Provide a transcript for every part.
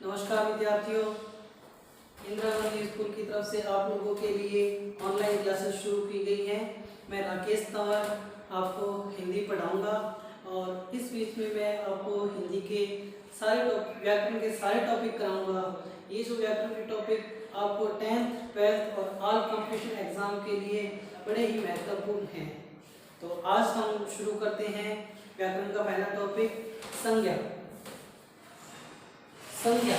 नमस्कार विद्यार्थियों, इंदिरा गांधी स्कूल की तरफ से आप लोगों के लिए ऑनलाइन क्लासेस शुरू की गई हैं। मैं राकेश तंवर आपको हिंदी पढ़ाऊंगा और इस बीच में मैं आपको हिंदी के व्याकरण के सारे टॉपिक कराऊंगा। ये जो व्याकरण के टॉपिक आपको 10th, 12th और ऑल कॉम्पिटिशन एग्जाम के लिए बड़े ही महत्वपूर्ण हैं। तो आज हम शुरू करते हैं व्याकरण का पहला टॉपिक, संज्ञा। संज्ञा,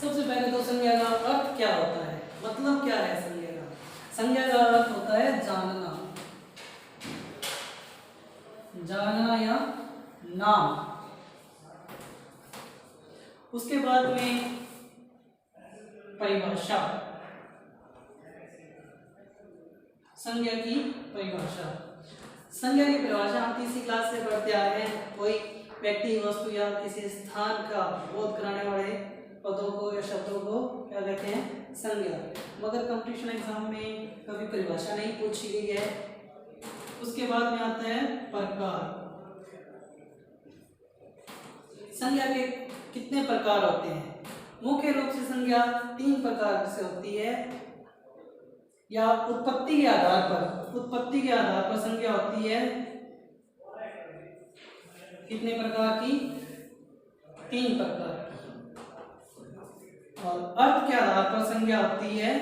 सबसे पहले तो संज्ञा का अर्थ क्या होता है, मतलब क्या है संज्ञा का? संज्ञा का अर्थ होता है जानना, जानना या नाम। उसके बाद में परिभाषा, संज्ञा की परिभाषा। संज्ञा की परिभाषा हम तीसरी क्लास से पढ़ते आ रहे हैं। कोई व्यक्ति, वस्तु या किसी स्थान का बोध कराने वाले पदों को या शब्दों को क्या कहते हैं? संज्ञा। मगर कंपटीशन एग्जाम में कभी परिभाषा नहीं पूछी गई है। उसके बाद में आता है प्रकार। संज्ञा के कितने प्रकार होते हैं? मुख्य रूप से संज्ञा 3 प्रकार से होती है, या उत्पत्ति के आधार पर संज्ञा होती है। कितने प्रकार की? 3 प्रकार की। और अर्थ के आधार पर संज्ञा होती है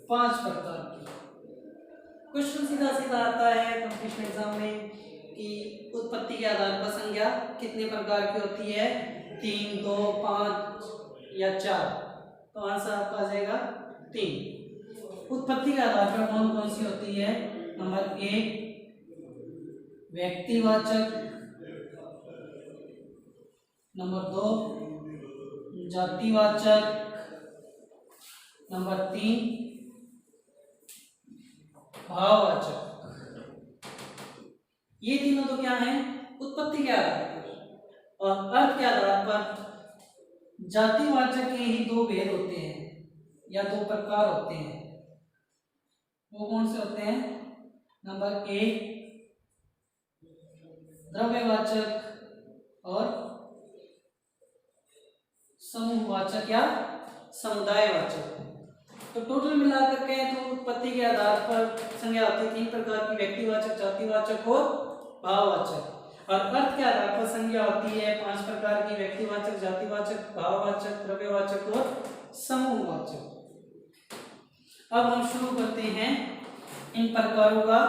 5 प्रकार की। क्वेश्चन सीधा सीधा आता है कंपटीशन एग्जाम में कि उत्पत्ति के आधार पर संज्ञा कितने प्रकार की होती है? 3, 2, 5 या 4? तो आंसर आपका आ जाएगा 3। उत्पत्ति के आधार पर कौन कौन सी होती है? नंबर 1 व्यक्तिवाचक, नंबर 2 जातिवाचक, नंबर 3 भाववाचक। ये तीनों तो क्या हैं? उत्पत्ति के आधार पर। और अर्थ के आधार पर जातिवाचक के ही 2 भेद होते हैं या 2 प्रकार होते हैं। वो कौन से होते हैं? नंबर 1 द्रव्यवाचक और समूहवाचक या समुदायवाचक। तो टोटल मिलाकर कहें तो उत्पत्ति के आधार पर संज्ञा होती है 3 प्रकार की, व्यक्तिवाचक, जातिवाचक और भाववाचक। और अर्थ के आधार पर संज्ञा होती है 5 प्रकार की, व्यक्तिवाचक, जातिवाचक, भाववाचक, द्रव्यवाचक और समूहवाचक। अब हम शुरू करते हैं इन प्रकारों का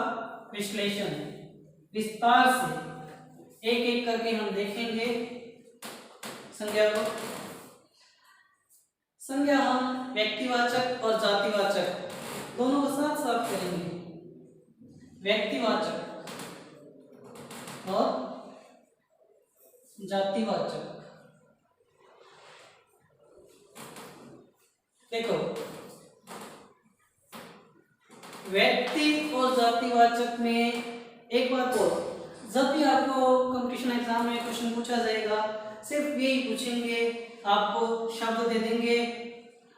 विश्लेषण। विस्तार से एक एक करके हम देखेंगे संज्ञा को। संज्ञा हम व्यक्तिवाचक और जातिवाचक दोनों को साथ साथ करेंगे। व्यक्तिवाचक और जातिवाचक। देखो, व्यक्ति और जातिवाचक में एक बात और, जब भी आपको कंपटीशन एग्जाम में क्वेश्चन पूछा जाएगा, सिर्फ यही पूछेंगे, आपको शब्द दे देंगे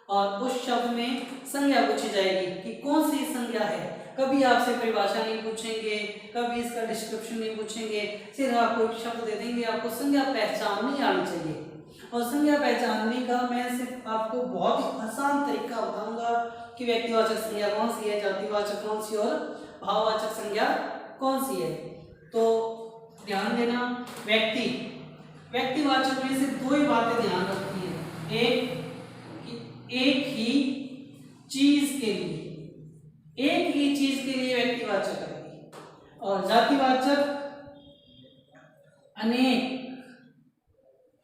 और उस शब्द में संज्ञा पूछी जाएगी कि कौन सी संज्ञा है। कभी आपसे परिभाषा नहीं पूछेंगे, कभी इसका डिस्क्रिप्शन नहीं पूछेंगे, सिर्फ आपको एक शब्द दे देंगे। आपको संज्ञा पहचाननी आनी चाहिए। और संज्ञा पहचानने का मैं सिर्फ आपको बहुत ही आसान तरीका बताऊंगा कि व्यक्तिवाचक संज्ञा कौन सी है, जातिवाचक कौन सी और भाववाचक संज्ञा कौन सी है। तो ध्यान देना, व्यक्तिवाचक में से 2 ही बातें ध्यान रखती है। एक ही चीज के लिए व्यक्तिवाचक है, और जातिवाचक अनेक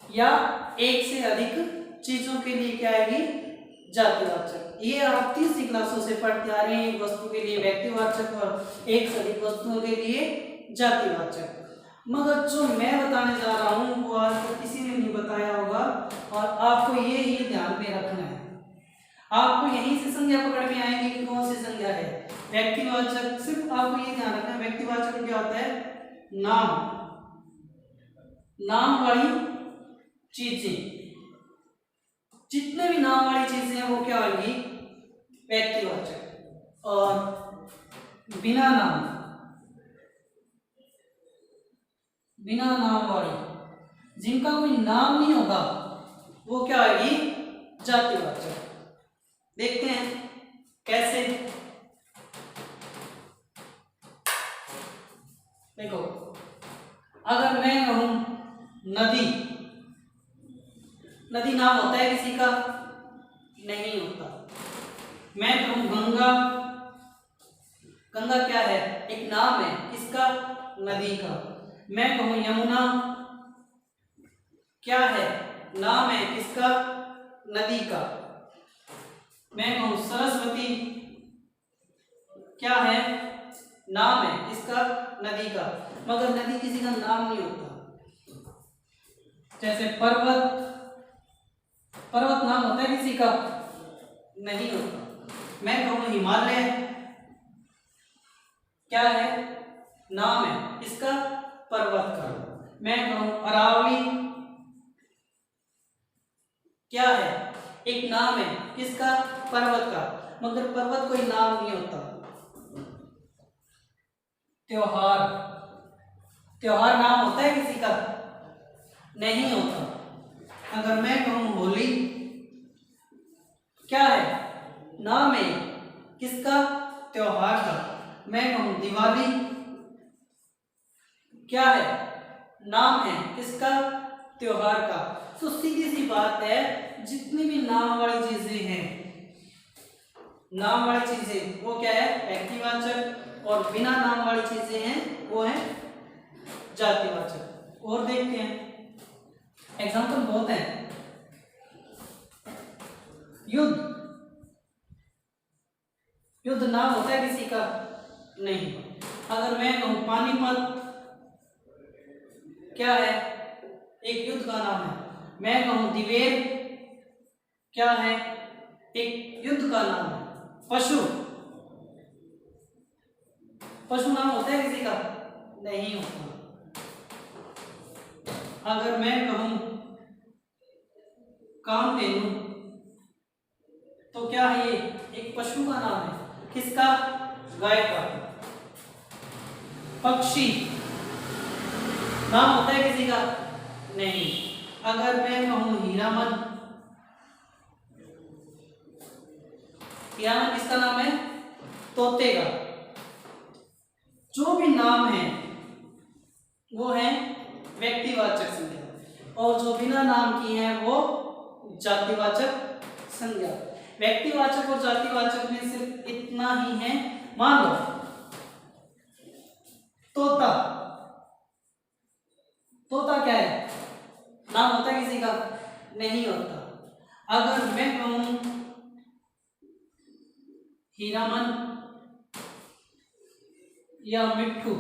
या एक से अधिक चीजों के लिए क्या आएगी? जातिवाचक। ये आप 30 क्लासों से पढ़ते आ रहे हैं। एक वस्तु के लिए व्यक्तिवाचक और एक से अधिक वस्तुओं के लिए जातिवाचक। मगर जो मैं बताने जा रहा हूं वो आज तक किसी ने नहीं बताया होगा, और आपको ये ही ध्यान में रखना है। आपको यहीं से संज्ञा पकड़ में आएगी कि कौन सी संज्ञा है। व्यक्तिवाचक, सिर्फ आपको ये ध्यान रखना है, व्यक्तिवाचक क्या होता है? नाम वाली चीजें, जितने भी नाम वाली चीजें हैं वो क्या होंगी? व्यक्तिवाचक। और बिना नाम बिना नाम वाली, जिनका कोई नाम नहीं होगा वो क्या आएगी? जातिवाचक। देखते हैं कैसे। देखो, अगर मैं कहूं नदी, नदी नाम होता है किसी का? नहीं होता। मैं कहूं गंगा, गंगा क्या है? एक नाम है किसका? नदी का। मैं कहूं यमुना, क्या है? नाम है किसका? नदी का। मैं कहूं सरस्वती, क्या है? नाम है किसका? नदी का। मगर नदी किसी का नाम नहीं होता। जैसे पर्वत, पर्वत नाम होता है किसी का? नहीं होता। मैं कहूं हिमालय, क्या है? नाम है किसका? पर्वत का। मैं कहूं अरावली, क्या है? एक नाम है किसका? पर्वत का। मगर पर्वत कोई नाम नहीं होता। त्योहार, त्योहार नाम होता है किसी का? नहीं होता। अगर मैं कहूं होली, क्या है? नाम है किसका? त्योहार का। मैं कहूं दिवाली, क्या है? नाम है किसका? त्योहार का। तो सीधी सी बात है, जितनी भी नाम वाली चीजें हैं, नाम वाली चीजें वो क्या है? व्यक्तिवाचक, और बिना नाम वाली चीजें हैं वो है जातिवाचक। और देखते हैं, एग्जाम्पल बहुत है। युद्ध, युद्ध नाम होता है किसी का? नहीं। अगर मैं कहूं पानीपत, क्या है? एक युद्ध का नाम है। मैं कहूं दिवेर, क्या है? एक युद्ध का नाम है। पशु, पशु नाम होता है किसी का? नहीं होता। अगर मैं कहूं कामधेनु, तो क्या है? ये एक पशु का नाम है किसका? गाय का। पक्षी नाम होता है किसी का? नहीं। अगर मैं कहूं हीरामन, हीरामन किसका नाम है? तोते का। जो भी नाम है वो है व्यक्तिवाचक संज्ञा, और जो बिना नाम की है वो जातिवाचक संज्ञा। व्यक्तिवाचक और जातिवाचक में सिर्फ इतना ही है। मान लो तोता, तोता क्या है? नाम होता है किसी का? नहीं होता। अगर मैं कहूं हीरामन या मिट्ठू,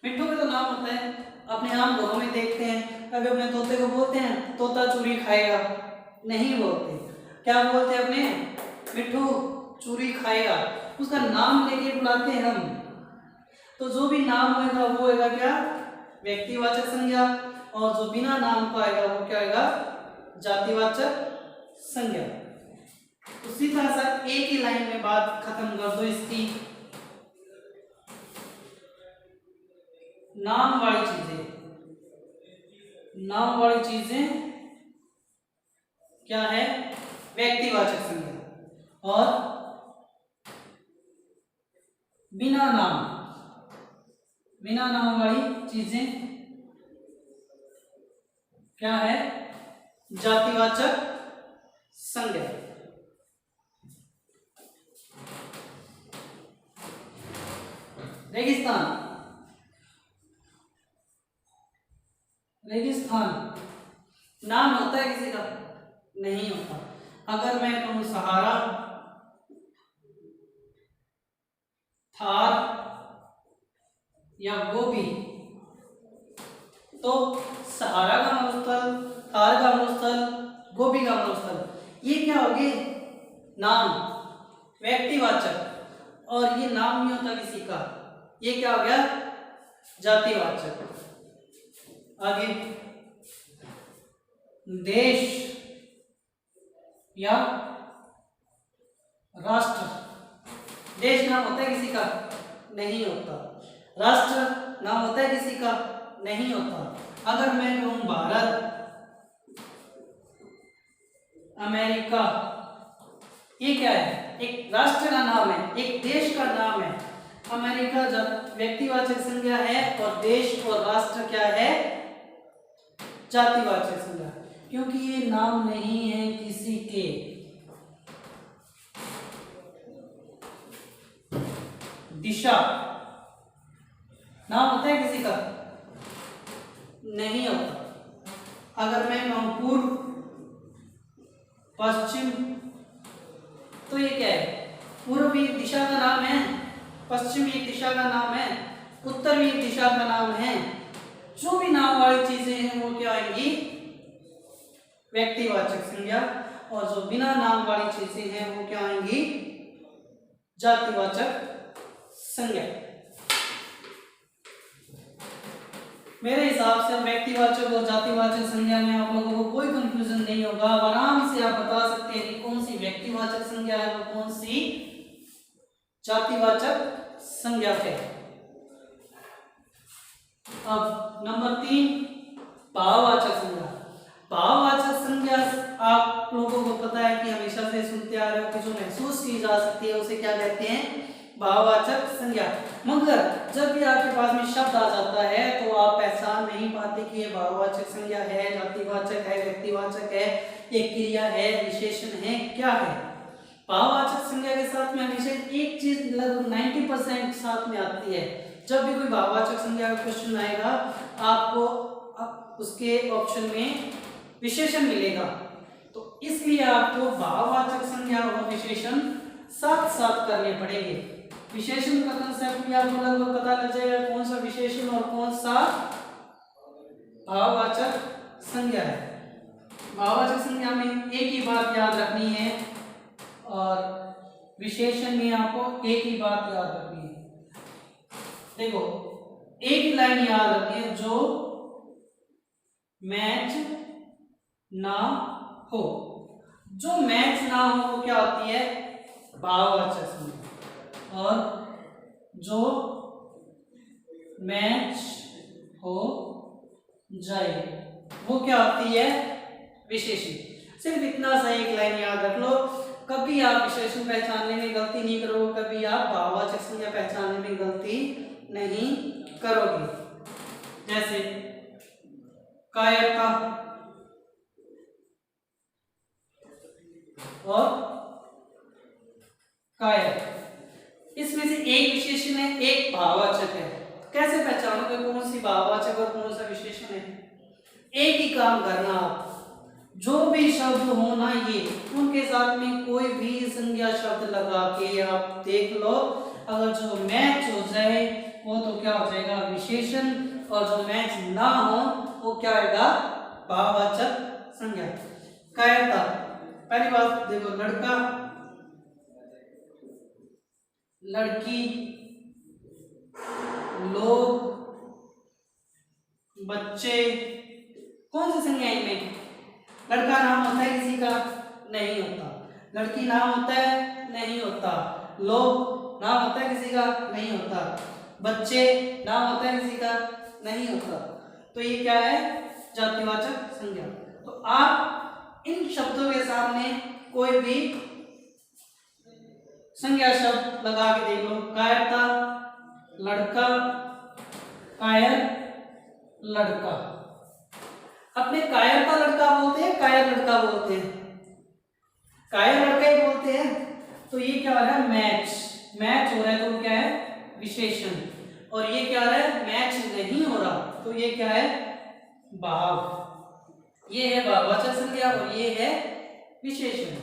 मिट्ठू का तो नाम होता है। अपने आम घरों में देखते हैं, कभी अपने तोते को बोलते हैं तोता चूरी खाएगा? नहीं बोलते। क्या बोलते हैं? अपने मिट्ठू चूरी खाएगा। उसका नाम लेके बुलाते हैं हम। तो जो भी नाम होगा वो होगा क्या? व्यक्तिवाचक संज्ञा, और जो बिना नाम का आएगा वो क्या आएगा? जातिवाचक संज्ञा। तो सीधा सा एक ही लाइन में बात खत्म कर दो इसकी। नाम वाली चीजें, नाम वाली चीजें क्या है? व्यक्तिवाचक संज्ञा, और बिना नाम, बिना नाम वाली चीजें क्या है? जातिवाचक संज्ञा। रेगिस्तान, रेगिस्तान नाम होता है किसी का? नहीं होता। अगर मैं कहूं सहारा, थार या गोबी, तो सहारा का मरुस्थल, थार का मरुस्थल, गोबी का मरुस्थल, ये क्या हो गए? नाम, व्यक्तिवाचक। और ये नाम नहीं होता किसी का, ये क्या हो गया? जातिवाचक। आगे देश या राष्ट्र, देश नाम होता है किसी का? नहीं होता। राष्ट्र नाम होता है किसी का? नहीं होता। अगर मैं कहूं भारत, अमेरिका, ये क्या है? एक राष्ट्र का नाम है, एक देश का नाम है। अमेरिका जब व्यक्तिवाचक संज्ञा है और देश और राष्ट्र क्या है? जातिवाचक संज्ञा, क्योंकि ये नाम नहीं है किसी के। दिशा नाम होता है किसी का? नहीं होता। अगर मैं कहूं पूर्व, पश्चिम, तो ये क्या है? पूर्व भी एक दिशा का नाम है, पश्चिम एक दिशा का नाम है, उत्तर भी एक दिशा का नाम है। जो भी नाम वाली चीजें हैं वो क्या आएंगी? व्यक्तिवाचक संज्ञा। और जो बिना नाम वाली चीजें हैं वो क्या आएंगी? जातिवाचक संज्ञा। मेरे हिसाब से व्यक्तिवाचक और जातिवाचक संज्ञा में आप लोगों को कोई कंफ्यूजन नहीं होगा। आराम से आप बता सकते हैं कि कौन सी व्यक्तिवाचक संज्ञा है और कौन सी जातिवाचक संज्ञा है। अब नंबर 3, भाववाचक संज्ञा। भाववाचक संज्ञा आप लोगों को पता है कि हमेशा से सुनते आ रहे हो कि जो महसूस की जा सकती है उसे क्या कहते हैं? भाववाचक संज्ञा। मगर जब भी आपके पास में शब्द आ जाता है तो आप पहचान नहीं पाते कि ये भाववाचक संज्ञा है, जातिवाचक है, व्यक्तिवाचक है, एक क्रिया है, विशेषण है, क्या है। भाववाचक संज्ञा के साथ में हमेशा एक चीज लगभग 90% साथ में आती है। जब भी कोई भाववाचक संज्ञा का क्वेश्चन आएगा आपको उसके ऑप्शन में विशेषण मिलेगा। तो इसलिए आपको भाववाचक संज्ञा और विशेषण साथ साथ करने पड़ेंगे। विशेषण का कंसेप्ट भी आपको लगभग पता लग जाएगा कौन सा विशेषण और कौन सा भाववाचक संज्ञा है। भाववाचक संज्ञा में एक ही बात याद रखनी है और विशेषण में आपको एक ही बात याद रखनी है। देखो, एक ही लाइन याद रखनी है, जो मैच ना हो। जो मैच ना हो वो क्या होती है? भाववाचक संज्ञा। और जो मैच हो जाए वो क्या होती है? विशेषण। सिर्फ इतना सा एक लाइन याद रख लो। कभी आप विशेषण पहचानने में गलती नहीं करोगे, कभी आप भाववाचक संज्ञा पहचानने में गलती नहीं करोगे। जैसे कायरता और कायर, इसमें से एक विशेषण है, एक भाववाचक है। कैसे पहचानोगे कौन सी भाववाचक और कौन सा विशेषण है? एक ही काम करना, आप जो भी शब्द हो ना ये उनके साथ में कोई भी संज्ञा शब्द लगा के आप देख लो। अगर जो मैच हो जाए वो तो क्या हो जाएगा? विशेषण। और जो मैच ना हो वो क्या आएगा? भाववाचक संज्ञा। कायरता, पहली बात देखो, लड़का, लड़की, लोग, बच्चे, कौन सी संज्ञा इनमें? लड़का नाम होता है किसी का? नहीं होता। लड़की नाम होता है? नहीं होता। लोग नाम होता है किसी का? नहीं होता। बच्चे नाम होता है किसी का? नहीं होता। तो ये क्या है? जातिवाचक संज्ञा। तो आप इन शब्दों के सामने कोई भी संज्ञा शब्द लगा के देख लो। कायरता, लड़का, कायर, लड़का। अपने कायरता लड़का बोलते हैं, कायर लड़का बोलते हैं? कायर लड़का ही बोलते हैं। तो ये क्या हो रहा है? मैच। मैच हो रहा है तो क्या है? विशेषण। और ये क्या हो रहा है? मैच नहीं हो रहा तो ये क्या है? भाव। ये है भाववाचक संज्ञा और ये है विशेषण।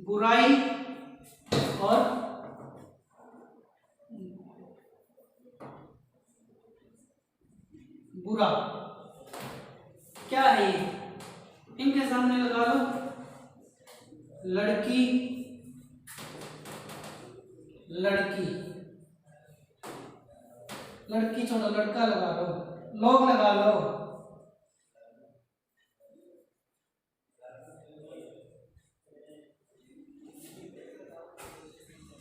बुराई और बुरा, क्या है ये? इनके सामने लगा लो। लड़की, लड़की, लड़की छोड़ो, लड़का लगा लो, लोग लगा लो,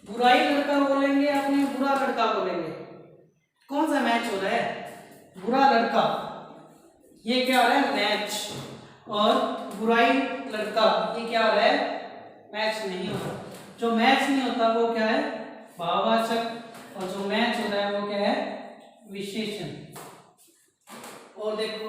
बुराई लड़का बोलेंगे, अपने बुरा लड़का बोलेंगे। कौन सा मैच हो रहा है? बुरा लड़का, ये क्या हो रहा है? मैच। और बुराई लड़का, ये क्या हो रहा है? मैच नहीं होता। जो मैच नहीं होता वो क्या है? भाववाचक। और जो मैच होता है वो क्या है? विशेषण। और देखो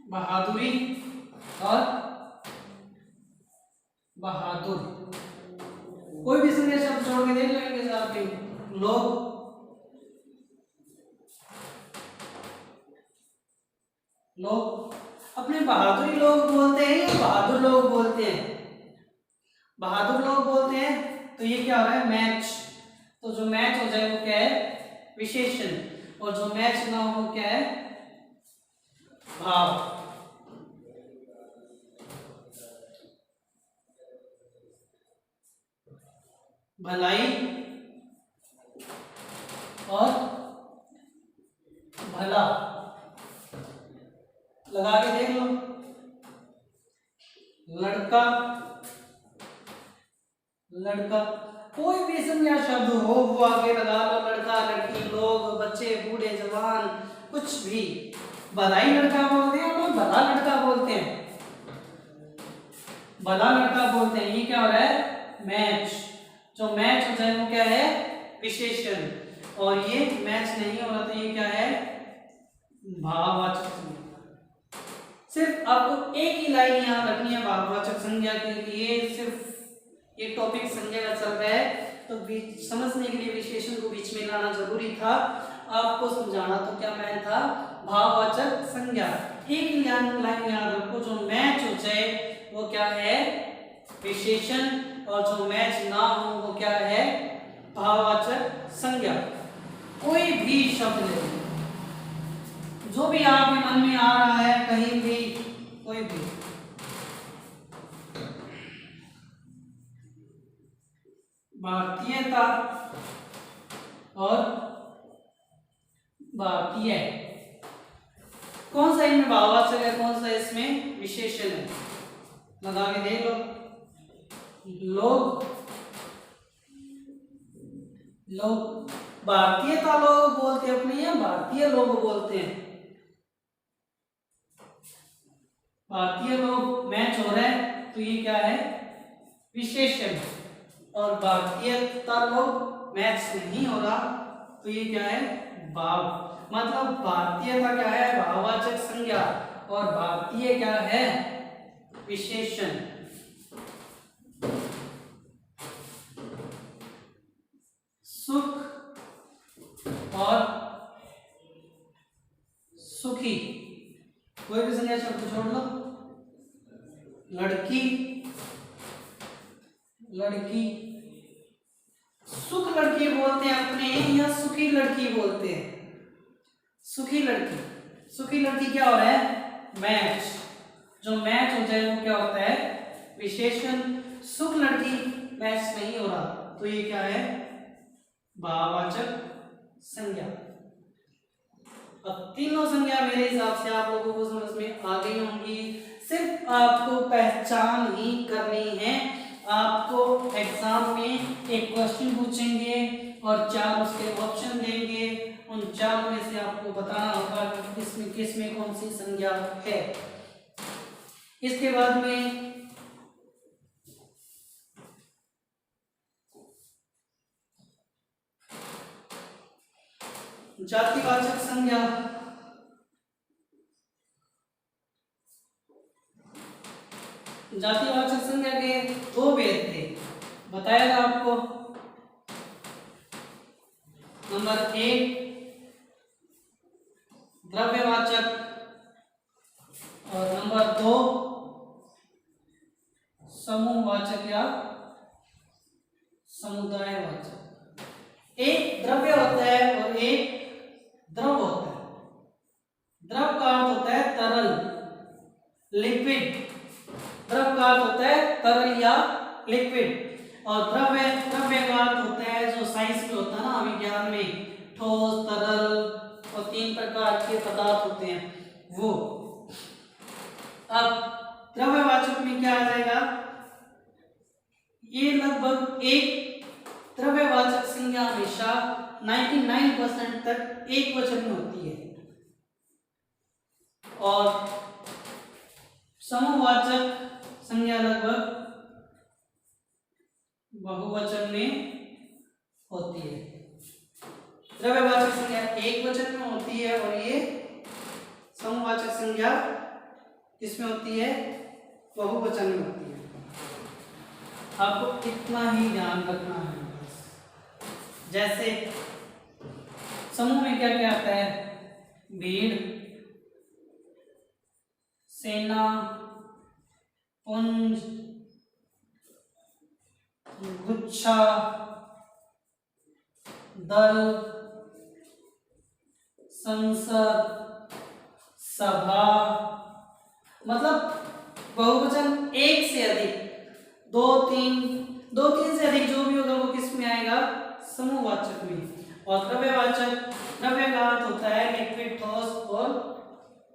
बहादुरी और बहादुर, कोई भी संज्ञा शब्द जोड़ के देख लेंगे साथ में। लोग, लोग अपने बहादुरी लोग बोलते हैं या बहादुर लोग बोलते हैं? बहादुर लोग बोलते हैं, तो ये क्या हो रहा है? मैच। तो जो मैच हो जाए वो क्या है? विशेषण। और जो मैच ना हो वो क्या है? भाव। भलाई और भला, लगा के देख लो। लड़का, लड़का, कोई भी संज्ञा शब्द हो वो आगे लगा लो। लड़का, लड़की, लोग, बच्चे, बूढ़े, जवान, कुछ भी। भलाई लड़का बोलते हैं और भला लड़का बोलते हैं। भला लड़का बोलते हैं, ये क्या हो रहा है? मैच। जो मैच हो जाए वो क्या है? विशेषण। और ये मैच नहीं हो रहा तो ये क्या है? भाववाचक संज्ञा। सिर्फ आपको एक ही लाइन याद रखनी है भाववाचक संज्ञा के लिए। सिर्फ ये टॉपिक संज्ञा का चल रहा है तो समझने के लिए विशेषण को बीच में लाना जरूरी था। आपको समझाना तो क्या मैं था? भाववाचक संज्ञा। एक ही लाइन याद रखो, जो मैच हो जाए वो क्या है? विशेषण। और जो मैच ना हो वो क्या है? भाववाचक संज्ञा। कोई भी शब्द ले लो, जो भी आपके मन में आ रहा है, कहीं भी, कोई भी। भारतीयता और भारतीय, कौन सा इनमें भाववाचक है, कौन सा इसमें विशेषण है? लगा के देख लो। लोग, लोग, भारतीयता लोग बोलते हैं अपने, या भारतीय लोग बोलते हैं? भारतीय लोग मैच हो रहा है तो ये क्या है? विशेषण। और भारतीयता लोग मैच नहीं हो रहा तो ये क्या है? भाव। मतलब भारतीयता क्या है? भाववाचक संज्ञा। और भारतीय क्या है? विशेषण। सुख और सुखी, कोई भी संज्ञा शब्द छोड़ लो। लड़की, लड़की, सुख लड़की बोलते हैं अपने, या सुखी लड़की बोलते हैं? सुखी लड़की। सुखी लड़की क्या हो रहा है? मैच। जो मैच हो जाए वो क्या होता है? विशेषण। सुख लड़की मैच नहीं हो रहा तो ये क्या है? भाववाचक संज्ञा। अब तीनों संज्ञा मेरे हिसाब से आप लोगों को समझ में आ गई होंगी। सिर्फ आपको पहचान ही करनी है। आपको एग्जाम में एक क्वेश्चन पूछेंगे और 4 उसके ऑप्शन देंगे। उन 4 में से आपको बताना होगा कि किस में कौन सी संज्ञा है। इसके बाद में जातिवाचक संज्ञा। जातिवाचक संज्ञा के 2 भेद थे, बताया था आपको। नंबर 1 द्रव्यवाचक और नंबर 2 समूहवाचक या समुदायवाचक। एक द्रव्य होता है और एक द्रव होता है। द्रव का अर्थ होता है तरल, लिक्विड। द्रव का अर्थ होता है तरल या लिक्विड। और द्रव्य, द्रव्य का अर्थ होता है जो साइंस में होता है ना, विज्ञान में, ठोस, तरल और 3 प्रकार के पदार्थ होते हैं वो। अब द्रव्यवाचक में क्या आ जाएगा, ये लगभग एक द्रव्यवाचक संज्ञा हमेशा 99% तक एक वचन में होती है और समूहवाचक संज्ञा लगभग बहुवचन में होती है। द्रव्यवाचक संज्ञा एक वचन में होती है और ये समूहवाचक संज्ञा किसमें होती है, बहुवचन में होती है। आपको इतना ही ध्यान रखना है। जैसे समूह में क्या क्या आता है, भीड़, सेना, पुंज, गुच्छा, दल, संसद, सभा, मतलब बहुवचन एक से अधिक, दो तीन से अधिक जो भी होगा वो किस में आएगा, समूहवाचक में। और द्रव्यवाचक, द्रव्य का अर्थ होता है लिक्विड, ठोस और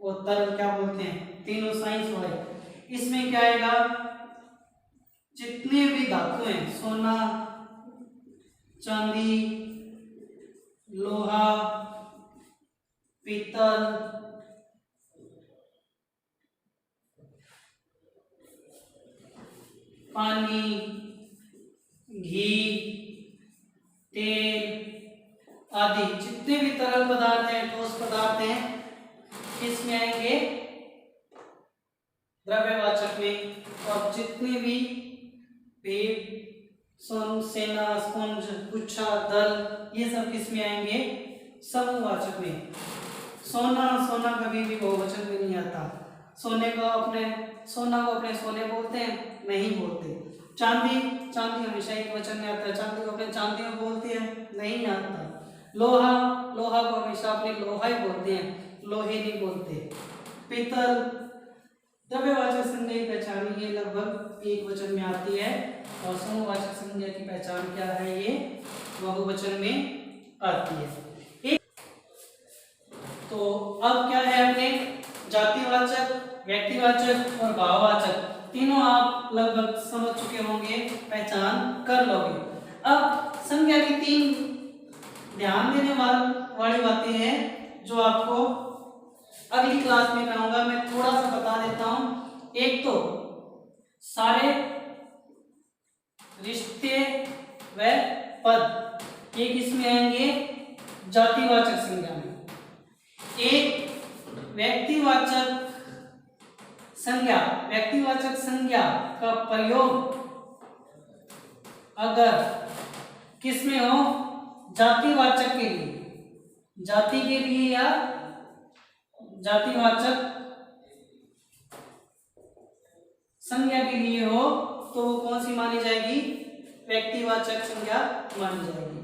वो तरल, क्या बोलते हैं, तीनों साइंस वाले। इसमें क्या आएगा, जितने भी धातु हैं, सोना, चांदी, लोहा, पीतल, पानी, घी, तेल आदि जितने भी तरल पदार्थ हैं, ठोस पदार्थ हैं, किसमें आएंगे, द्रव्यवाचक में। और जितने भी भीड़, सेना, स्पंज, गुच्छा, दल, ये सब किसमें आएंगे, समूहवाचक में। सोना कभी भी बहुवचन में नहीं आता। सोना को अपने सोने बोलते हैं, नहीं बोलते। चांदी हमेशा एक वचन में आता है, चांदी को अपने चांदी में बोलते हैं, नहीं आता। लोहा को हमेशा अपने लोहा ही बोलते हैं, लोहे नहीं बोलते। पीतल, द्रव्यवाचक संज्ञा की पहचान ये लगभग एक वचन में आती है और समूहवाचक संज्ञा की पहचान क्या है, ये बहुवचन में आती है। तो अब क्या है, अपने जातिवाचक, व्यक्तिवाचक और भाववाचक तीनों आप लगभग समझ चुके होंगे, पहचान कर लोगे। अब संज्ञा की तीन ध्यान देने वाली बातें हैं जो आपको अगली क्लास में कराऊंगा। मैं थोड़ा सा बता देता हूं। एक तो सारे रिश्ते व पद ये किसमें आएंगे, जातिवाचक संज्ञा में। एक व्यक्तिवाचक संज्ञा का प्रयोग अगर किसमें हो, जातिवाचक के लिए, जाति के लिए या जातिवाचक संज्ञा के लिए हो, तो वो कौन सी मानी जाएगी, व्यक्तिवाचक संज्ञा मानी जाएगी।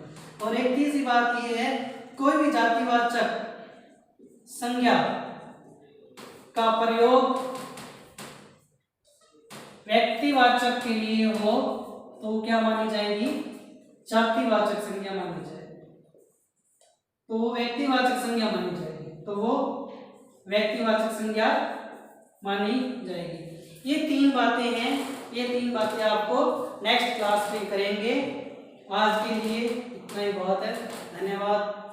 और एक तीसरी बात ये है, कोई भी जातिवाचक संज्ञा का प्रयोग व्यक्तिवाचक के लिए हो तो क्या मानी जाएगी, जातिवाचक संज्ञा मानी जाएगी। तो वो व्यक्तिवाचक संज्ञा मानी जाएगी, तो वो व्यक्तिवाचक संज्ञा मानी जाएगी। ये तीन बातें हैं, ये तीन बातें आपको नेक्स्ट क्लास में करेंगे। आज के लिए इतना ही बहुत है। धन्यवाद।